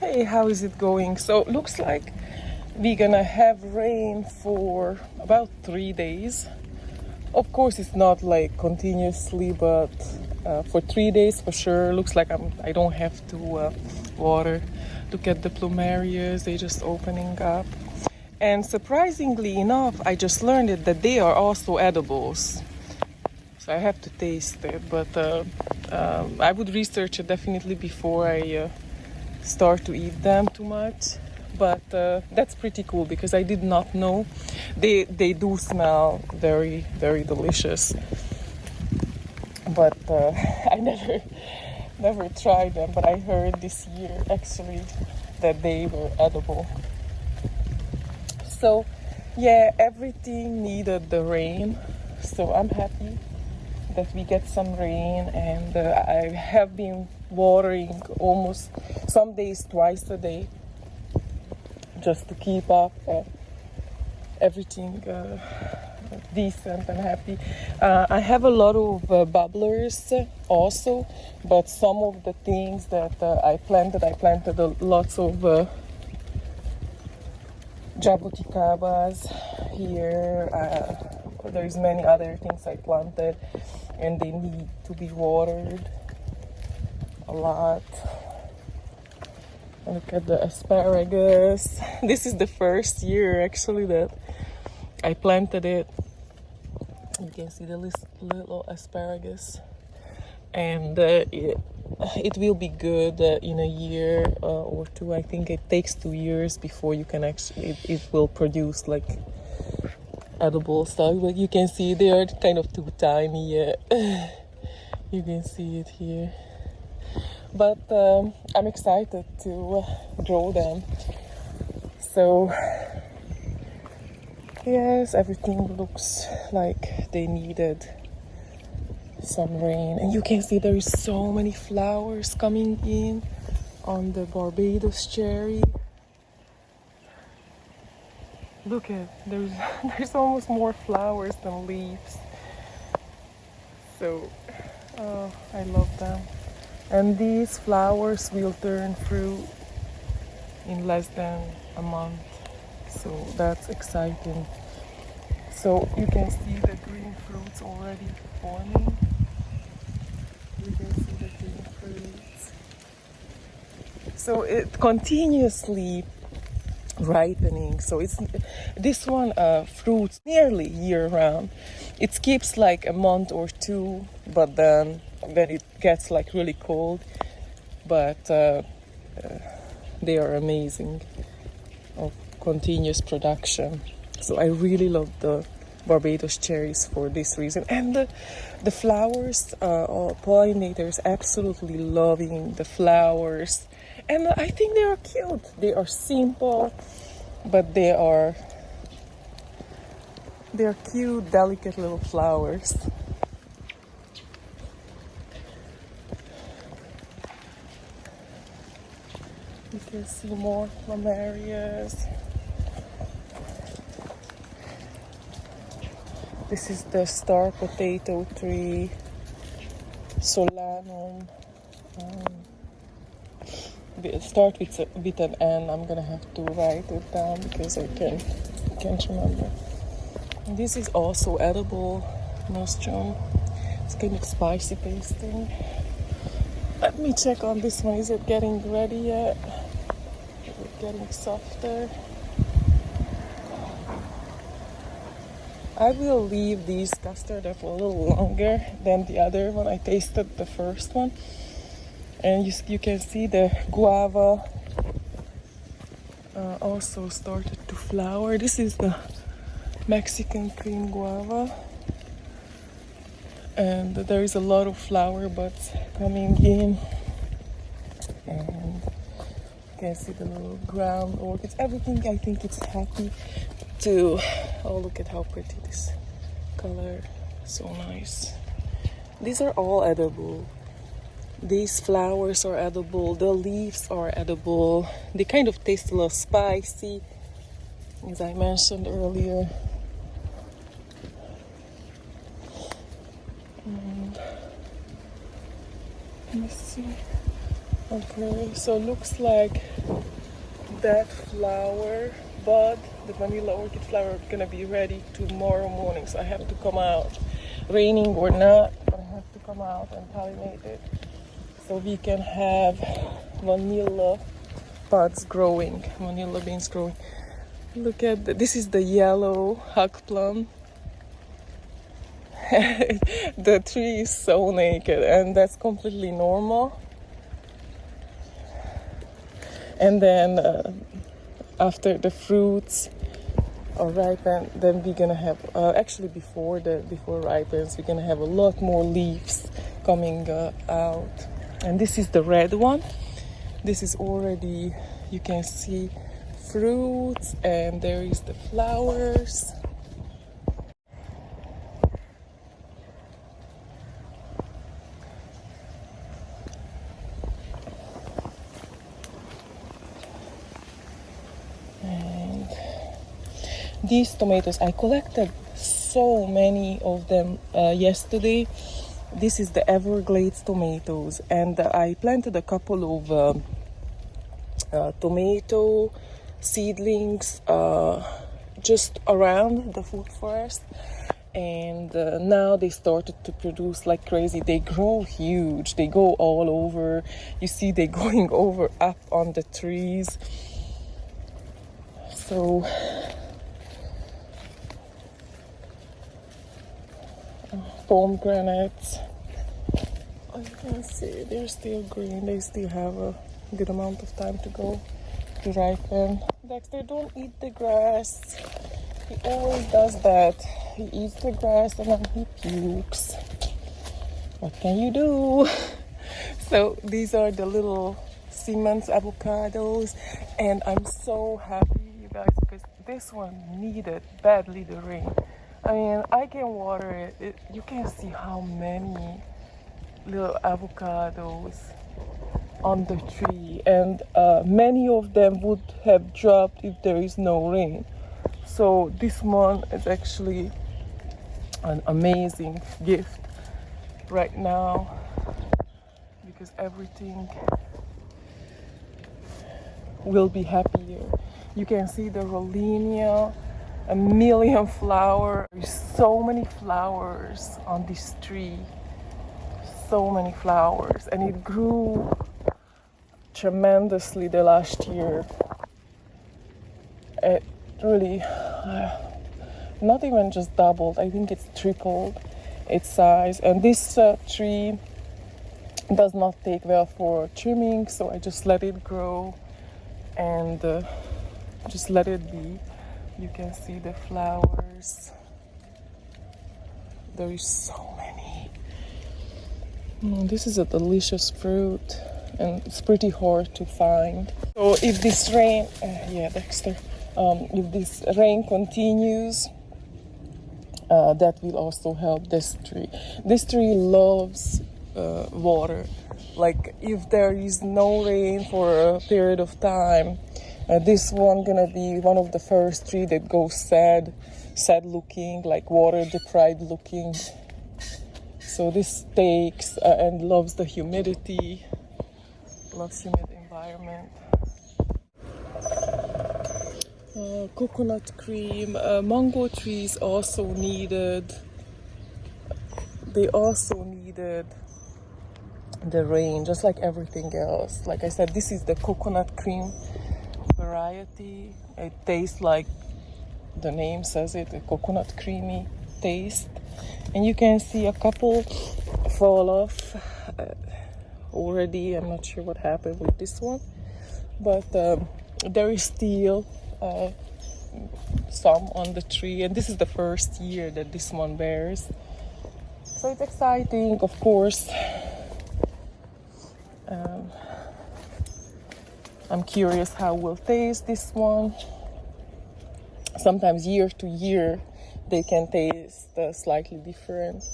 Hey, how is it going? So looks like we're gonna have rain for about 3 days. Of course, it's not like continuously, but for 3 days for sure. Looks like I don't have to water. Look at the plumerias; they're just opening up. And surprisingly enough, I just learned it that they are also edibles. So I have to taste it, but I would research it definitely before I start to eat them too much. But that's pretty cool because I did not know. They do smell very, very delicious. But I never tried them. But I heard this year actually that they were edible. So yeah, everything needed the rain. So I'm happy that we get some rain, and I have been watering almost some days twice a day just to keep up everything decent and happy. I have a lot of bubblers also, but some of the things that I planted lots of jabuticabas here. There's many other things I planted, and they need to be watered a lot. Look at the asparagus. This is the first year actually that I planted it. You can see the little asparagus, and it will be good in a year or two. I think it takes 2 years before you can actually it will produce like edible stuff. But you can see they are kind of too tiny yet. You can see it here. But I'm excited to grow them. So yes, everything looks like they needed some rain. And you can see there is so many flowers coming in on the Barbados Cherry. Look at, there's almost more flowers than leaves. So I love them. And these flowers will turn fruit in less than a month. So that's exciting. So you can see the green fruits already forming. You can see the green fruits. So it continuously ripening. So it's this one fruits nearly year round. It skips like a month or two, but then when it gets like really cold. But they are amazing of continuous production. So I really love the Barbados cherries for this reason. And the flowers, pollinators absolutely loving the flowers. And I think they are cute. They are simple, but they are cute, delicate little flowers. You can see more plumerias. This is the star potato tree, Solanum. Start with an N. I'm gonna have to write it down because I can't remember. And this is also edible nostrum. It's kind of spicy tasting. Let me check on this one. Is it getting ready yet? Is it getting softer? I will leave these custard for a little longer than the other one. I tasted the first one. And you can see the guava also started to flower. This is the Mexican cream guava. And there is a lot of flower buds coming in. And you can see the little ground orchids. Everything, I think it's happy to... Oh, look at how pretty this color. So nice. These are all edible. These flowers are edible, the leaves are edible. They kind of taste a little spicy, as I mentioned earlier. And let me see. Okay, so looks like that flower bud, the vanilla orchid flower, gonna be ready tomorrow morning. So I have to come out, raining or not, but I have to come out and pollinate it so we can have vanilla buds growing, vanilla beans growing. Look at this is the yellow Husk plum. The tree is so naked, and that's completely normal. And then after the fruits are ripen, then we're gonna have actually before ripens, we're gonna have a lot more leaves coming out. And this is the red one. This is already, you can see fruits, and there is the flowers. And these tomatoes, I collected so many of them yesterday. This is the Everglades tomatoes, and I planted a couple of tomato seedlings just around the food forest, and now they started to produce like crazy. They grow huge, they go all over. You see they going over up on the trees. So pomegranates, as you can see, they're still green. They still have a good amount of time to go to ripen. Dexter, don't eat the grass. He always does that. He eats the grass and then he pukes. What can you do? So these are the little Siemens avocados, and I'm so happy, you guys, because this one needed badly the rain. I mean, I can water it. You can see how many little avocados on the tree, and many of them would have dropped if there is no rain. So this one is actually an amazing gift right now, because everything will be happier. You can see the Rollinia, a million flowers. There's so many flowers on this tree, so many flowers, and it grew tremendously the last year. It really not even just doubled, I think it's tripled its size. And this tree does not take well for trimming, so I just let it grow and just let it be. You can see the flowers. There is so many. This is a delicious fruit, and it's pretty hard to find. So if this rain, Dexter, if this rain continues, that will also help this tree. This tree loves water. Like if there is no rain for a period of time, this one gonna be one of the first tree that goes sad looking, like water deprived looking. So this takes and loves the humidity, loves humid environment. Coconut cream, mango trees also needed. They also needed the rain, just like everything else. Like I said, this is the coconut cream variety. It tastes like the name says it, a coconut creamy taste. And you can see a couple fall off already. I'm not sure what happened with this one, but there is still some on the tree, and this is the first year that this one bears. So it's exciting, of course. I'm curious how we'll taste this one. Sometimes year to year they can taste slightly different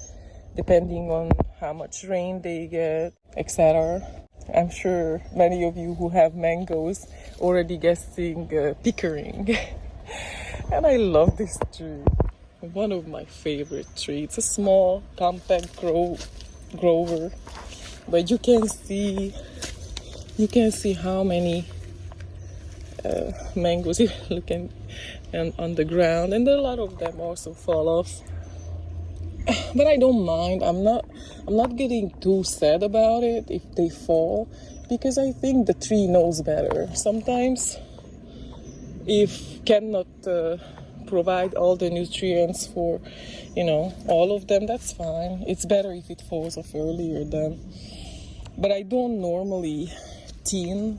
depending on how much rain they get, etc. I'm sure many of you who have mangoes already guessing Pickering. And I love this tree. One of my favorite trees. It's a small, compact grower, but you can see You can see how many mangoes you looking on the ground, and a lot of them also fall off. But I don't mind. I'm not getting too sad about it if they fall, because I think the tree knows better. Sometimes if cannot provide all the nutrients for, all of them, that's fine. It's better if it falls off earlier then. But I don't normally thin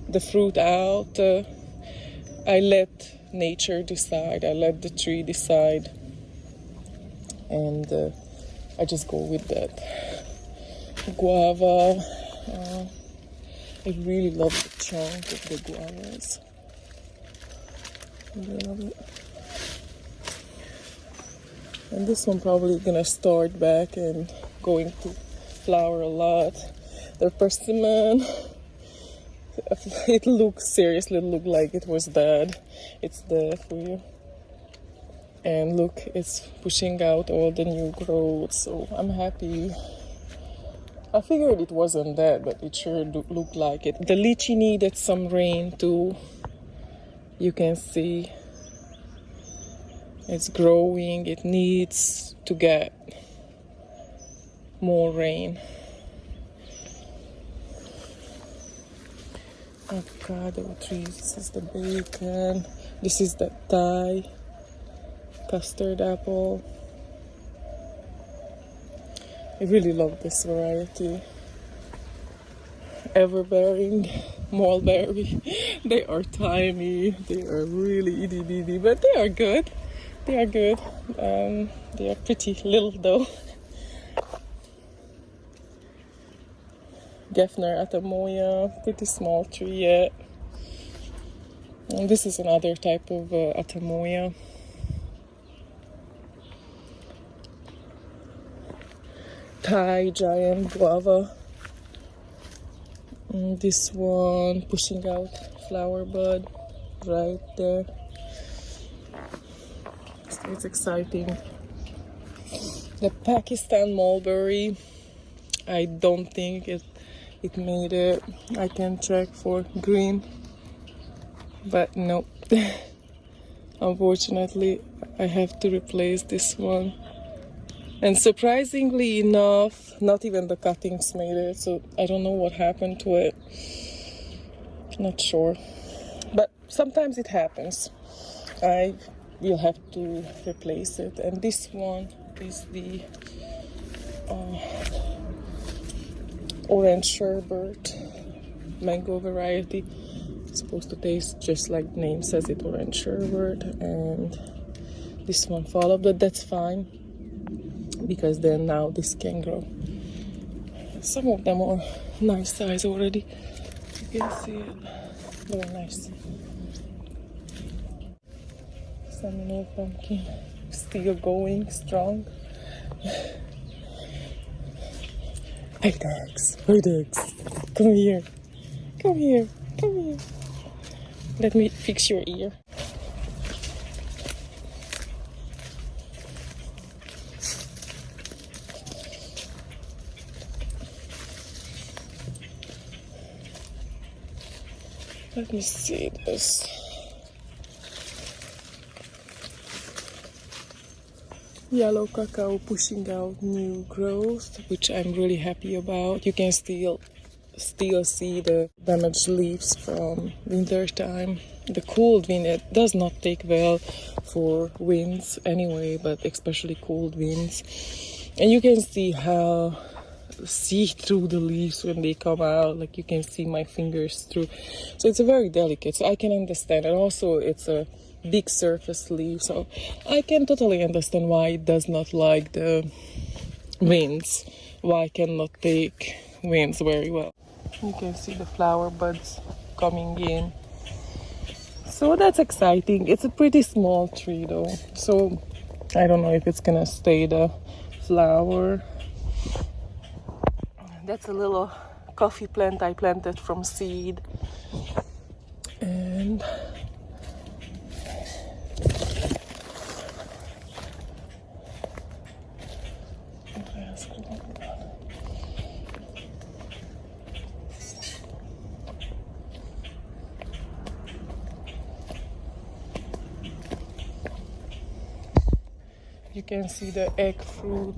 the fruit out. I let nature decide. I let the tree decide. And I just go with that. Guava. I really love the chunk of the guavas. I love it. And this one probably gonna start back and going to flower a lot. The persimmon, it seriously looked like it was dead. It's dead for you. And look, it's pushing out all the new growth, so I'm happy. I figured it wasn't dead, but it sure looked like it. The lychee needed some rain too. You can see it's growing. It needs to get more avocado trees. This is the bacon. This is the Thai custard apple. I really love this variety. Everbearing, mulberry. They are tiny. They are really itty bitty, but they are good. They are good. They are pretty little though. Gefner Artemoya, pretty small tree yet. And this is another type of Artemoya. Thai giant guava. And this one pushing out flower bud right there. So it's exciting. The Pakistan mulberry, I don't think it made it. I can check for green, but nope. Unfortunately, I have to replace this one. And surprisingly enough, not even the cuttings made it, so I don't know what happened to it. Not sure. But sometimes it happens. I will have to replace it. And this one is the orange sherbet mango variety. It's supposed to taste just like the name says it, orange sherbet. And this one followed, but that's fine, because then now this can grow. Some of them are nice size already. You can see it. Very nice. Seminole pumpkin still going strong. Hey dogs, come here, come here, come here. Let me fix your ear. Let me see this. Yellow cacao pushing out new growth, which I'm really happy about. You can still see the damaged leaves from winter time. The cold wind, it does not take well for winds anyway, but especially cold winds. And you can see through the leaves when they come out, like you can see my fingers through. So it's very delicate, so I can understand. And also it's a big surface leaf, so I can totally understand why it does not like the winds, why it cannot take winds very well. You can see the flower buds coming in, so that's exciting. It's a pretty small tree though, so I don't know if it's gonna stay the flower. That's a little coffee plant I planted from seed. And You can see the egg fruit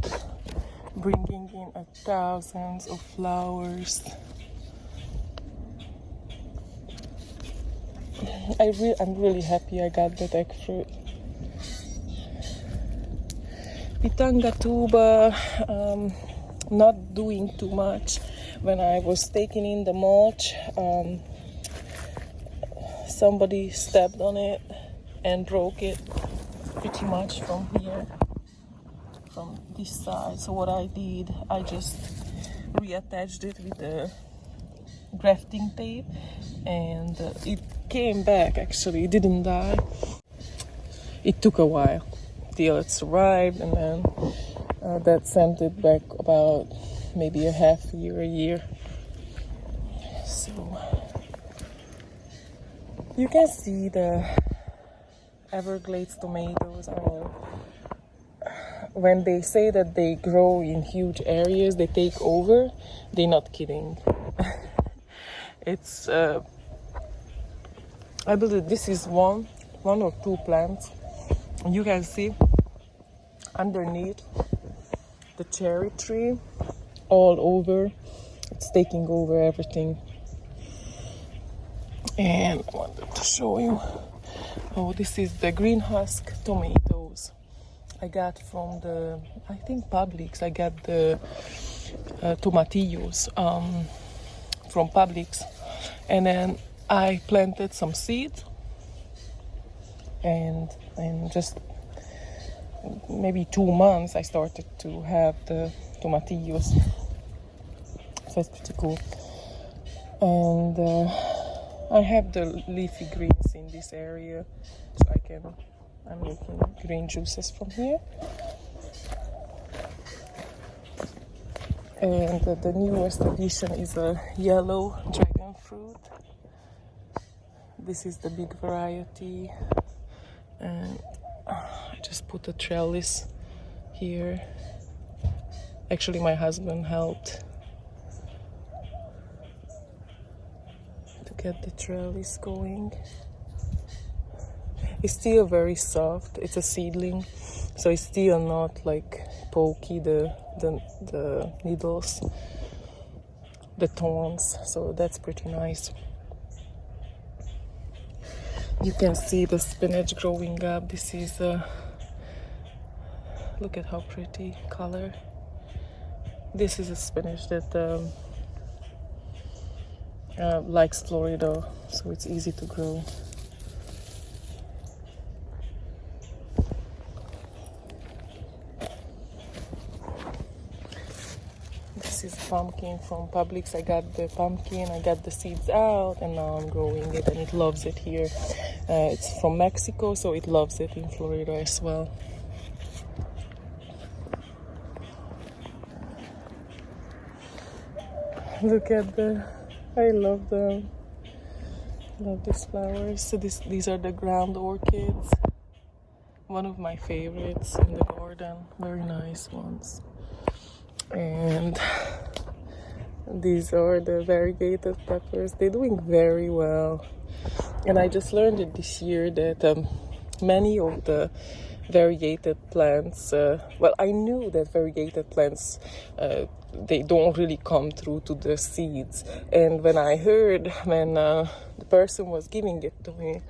bringing in thousands of flowers. I'm really happy I got that egg fruit. Pitanga tuba, not doing too much. When I was taking in the mulch, somebody stepped on it and broke it pretty much from here, from this side. So what I did, I just reattached it with the grafting tape, and it came back. Actually, it didn't die. It took a while till it survived, and then that sent it back about maybe a year. So you can see the Everglades tomatoes are, when they say that they grow in huge areas, they take over, they're not kidding. It's I believe this is one or two plants. You can see underneath the cherry tree, all over, it's taking over everything. And I wanted to show you, this is the green husk tomatoes I got from the, I think, Publix. I got the tomatillos from Publix, and then I planted some seeds, and in just maybe 2 months I started to have the tomatillos. So it's pretty cool. And I have the leafy greens in this area, so I'm making green juices from here. And the newest addition is a yellow dragon fruit. This is the big variety, and I just put a trellis here. Actually, my husband helped to get the trellis going. It's still very soft. It's a seedling, so it's still not like pokey, the needles, the thorns. So that's pretty nice. You can see the spinach growing up. This is look at how pretty color. This is a spinach that likes Florida, so it's easy to grow. This is pumpkin from Publix. I got the pumpkin, I got the seeds out, and now I'm growing it, and it loves it here. It's from Mexico, so it loves it in Florida as well. Look at I love them. Love these flowers. So these are the ground orchids. One of my favorites in the garden. Very nice ones. And these are the variegated peppers. They're doing very well. And I just learned it this year that many of the variegated plants, well, I knew that variegated plants, they don't really come through to the seeds. And when I heard, when the person was giving it to me,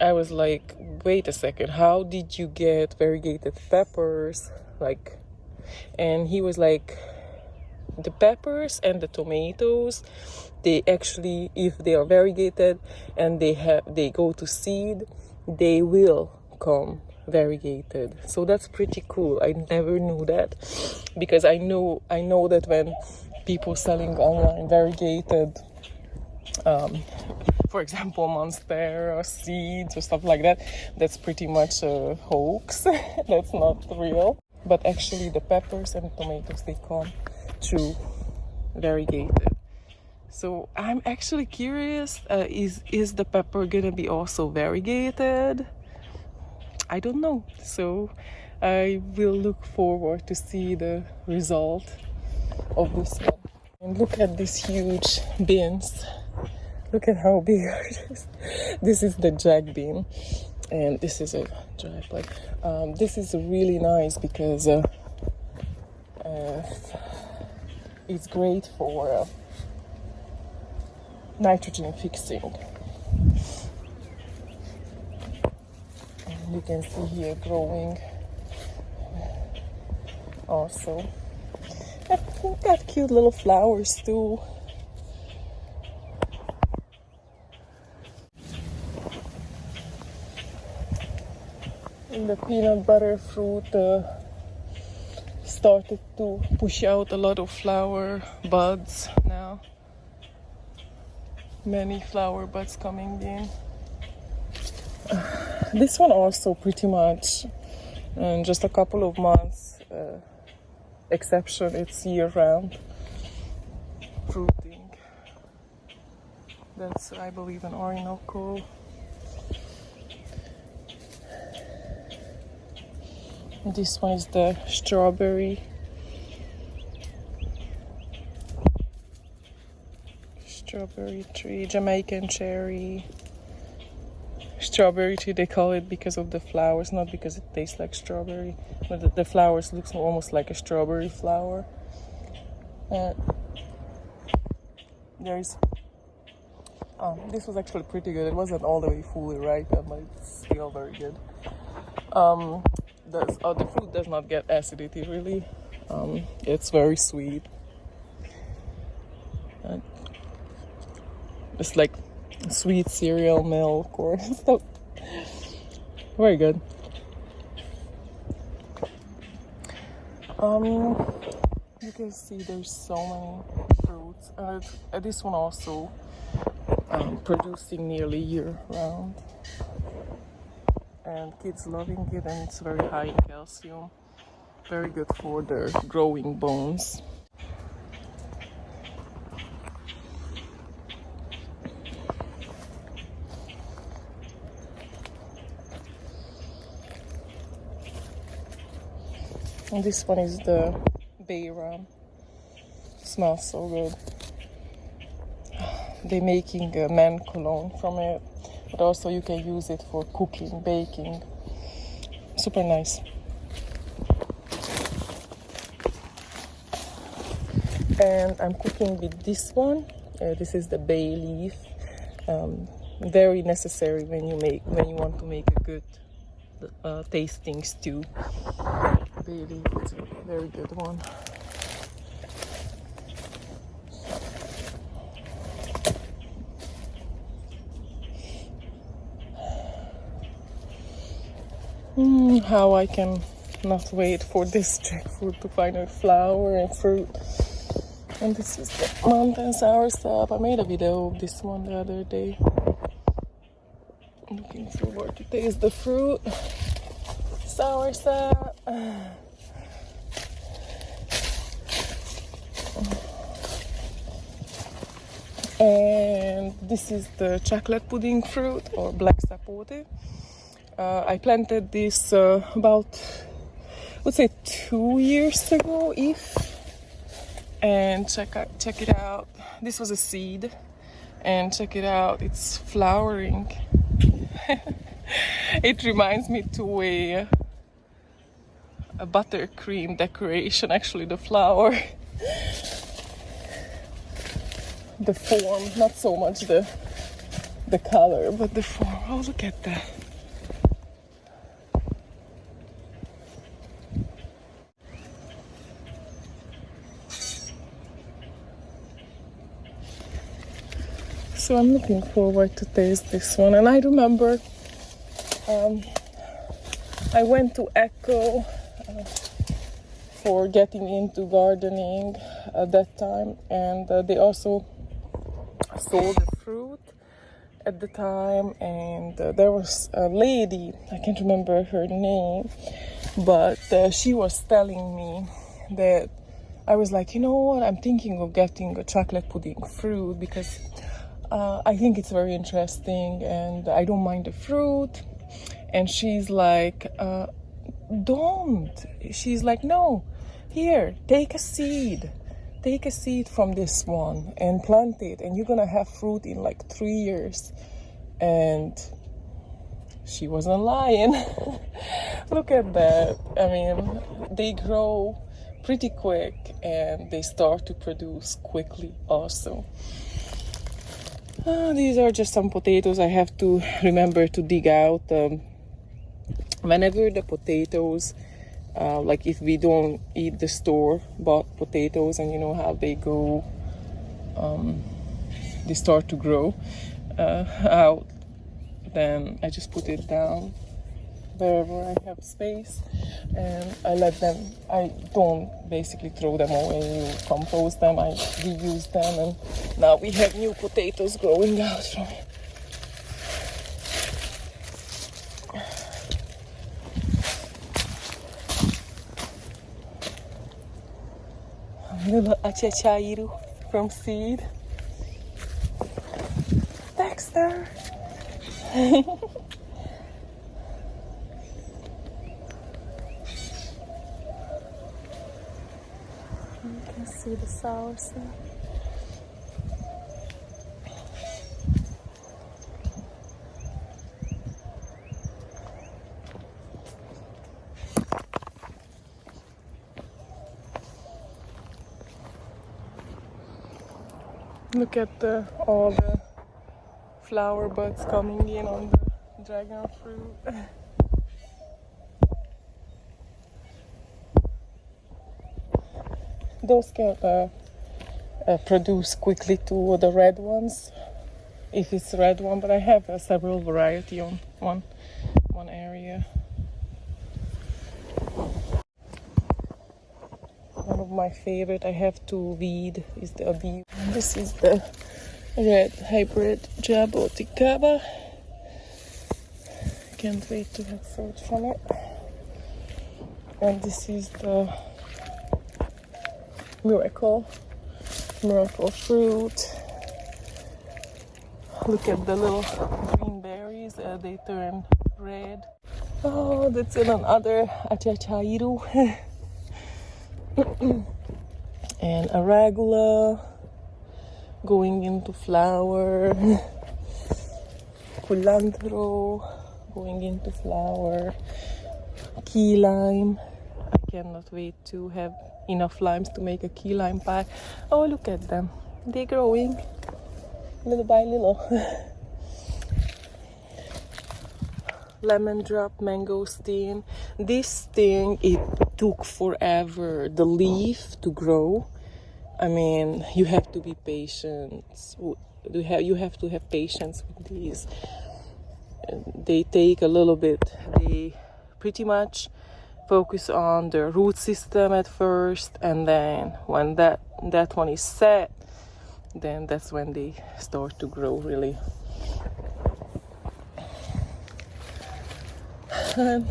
I was like, wait a second, how did you get variegated peppers? And he was like, the peppers and the tomatoes, they actually, if they are variegated and they go to seed, they will come variegated. So that's pretty cool. I never knew that, because I know that when people selling online variegated, for example, Monstera or seeds or stuff like that, that's pretty much a hoax. That's not real. But actually the peppers and tomatoes, they come true variegated. So I'm actually curious, is the pepper gonna be also variegated? I don't know. So I will look forward to see the result of this one. And look at these huge beans. Look at how big it is. This is the jack bean. And this is a dry plant. This is really nice because it's great for nitrogen fixing. And you can see here growing also. I've got cute little flowers too. And the peanut butter fruit started to push out a lot of flower buds now. Many flower buds coming in. This one also pretty much in just a couple of months exception, it's year-round fruiting. That's, I believe, an Orinoco. This one is the strawberry. Strawberry tree, Jamaican cherry. Strawberry tree, they call it because of the flowers, not because it tastes like strawberry. But the flowers look almost like a strawberry flower. There's this was actually pretty good. It wasn't all the way fully ripe, but it's still very good. The fruit does not get acidity really. It's very sweet. It's like sweet cereal milk or stuff. Very good. You can see there's so many fruits. This one also producing nearly year-round. And kids loving it, and it's very high in calcium. Very good for their growing bones. And this one is the bay rum. Smells so good. They're making a man cologne from it, but also you can use it for cooking, baking. Super nice. And I'm cooking with this one. This is the bay leaf. Very necessary when you want to make a good tasting stew. Bay leaf is a very good one. How I can not wait for this jackfruit to finally flower and fruit. And this is the mountain soursop. I made a video of this one the other day. Looking forward to taste the fruit. Soursop. And this is the chocolate pudding fruit or black sapote. I planted this about, I would say 2 years ago, and check it out. This was a seed, and check it out, it's flowering. It reminds me to a buttercream decoration, actually the flower. The form, not so much the color, but the form. Oh, look at that. So I'm looking forward to taste this one. And I remember I went to Echo for getting into gardening at that time, and they also sold the fruit at the time. And there was a lady, I can't remember her name, but she was telling me that I was like, you know what, I'm thinking of getting a chocolate pudding fruit because I think it's very interesting and I don't mind the fruit. And she's like, don't. She's like, no, here, take a seed. Take a seed from this one and plant it, and you're gonna have fruit in like 3 years. And she wasn't lying. Look at that. I mean, they grow pretty quick and they start to produce quickly also. These are just some potatoes. I have to remember to dig out whenever the potatoes, like if we don't eat the store bought potatoes, and you know how they go, they start to grow out, then I just put it down wherever I have space, and I let them, I don't basically throw them away or compost them, I reuse them, and now we have new potatoes growing out from it. Little achachairu from seed. Dexter! You can see the soursop. Look at all the flower buds coming in on the dragon fruit. Those can produce quickly too, the red ones, if it's red one, but I have several variety on one area. One of my favorite I have to weed is the abiu. This is the red hybrid Guava. Can't wait to have fruit from it. And this is the miracle fruit. Look at the little green berries, they turn red. Oh, that's another achachairu. And arugula going into flower. Culantro going into flower. Key lime. I cannot wait to have enough limes to make a key lime pie. Oh, look at them. They're growing little by little. Lemon drop, mangosteen. This thing, it took forever, the leaf to grow. I mean, you have to be patient. You have to have patience with these. They take a little bit. They pretty much focus on the root system at first, and then when that one is set, then that's when they start to grow really. And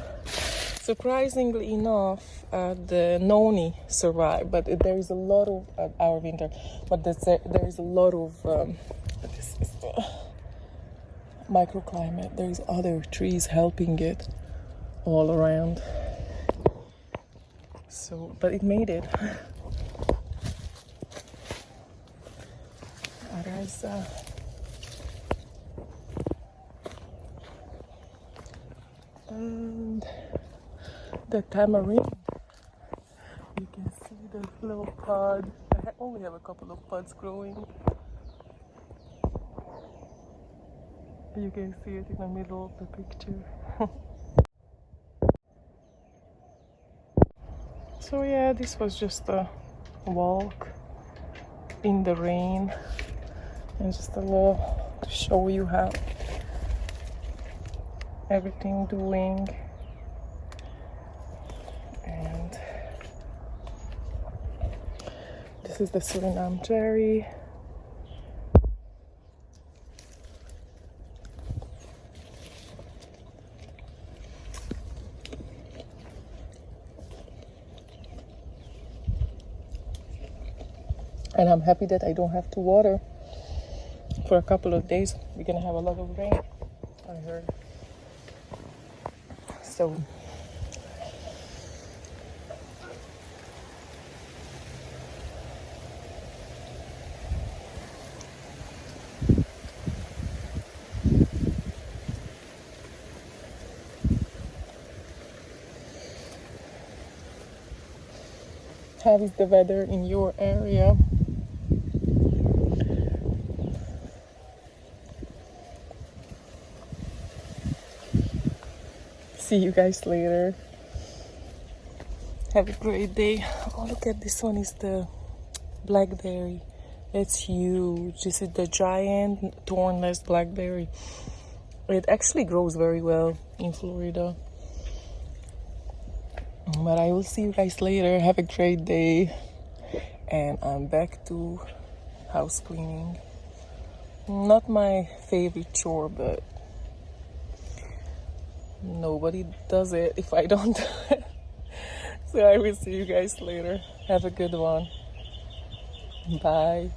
surprisingly enough, the noni survived, but there is a lot of our winter. But there is a lot of this is the microclimate. There is other trees helping it all around. So, but it made it. Arasa. And the tamarind. You can see the little pod. I only have a couple of pods growing. You can see it in the middle of the picture. So yeah, this was just a walk in the rain, and just a little to show you how everything doing. And this is the Suriname cherry. And I'm happy that I don't have to water for a couple of days. We're gonna have a lot of rain, I heard. So how is the weather in your area. See you guys later. Have a great day. Oh, look at this one, is the blackberry. It's huge. This is the giant thornless blackberry. It actually grows very well in Florida. But I will see you guys later. Have a great day. And I'm back to house cleaning. Not my favorite chore, but nobody does it if I don't do it. So I will see you guys later. Have a good one. Bye.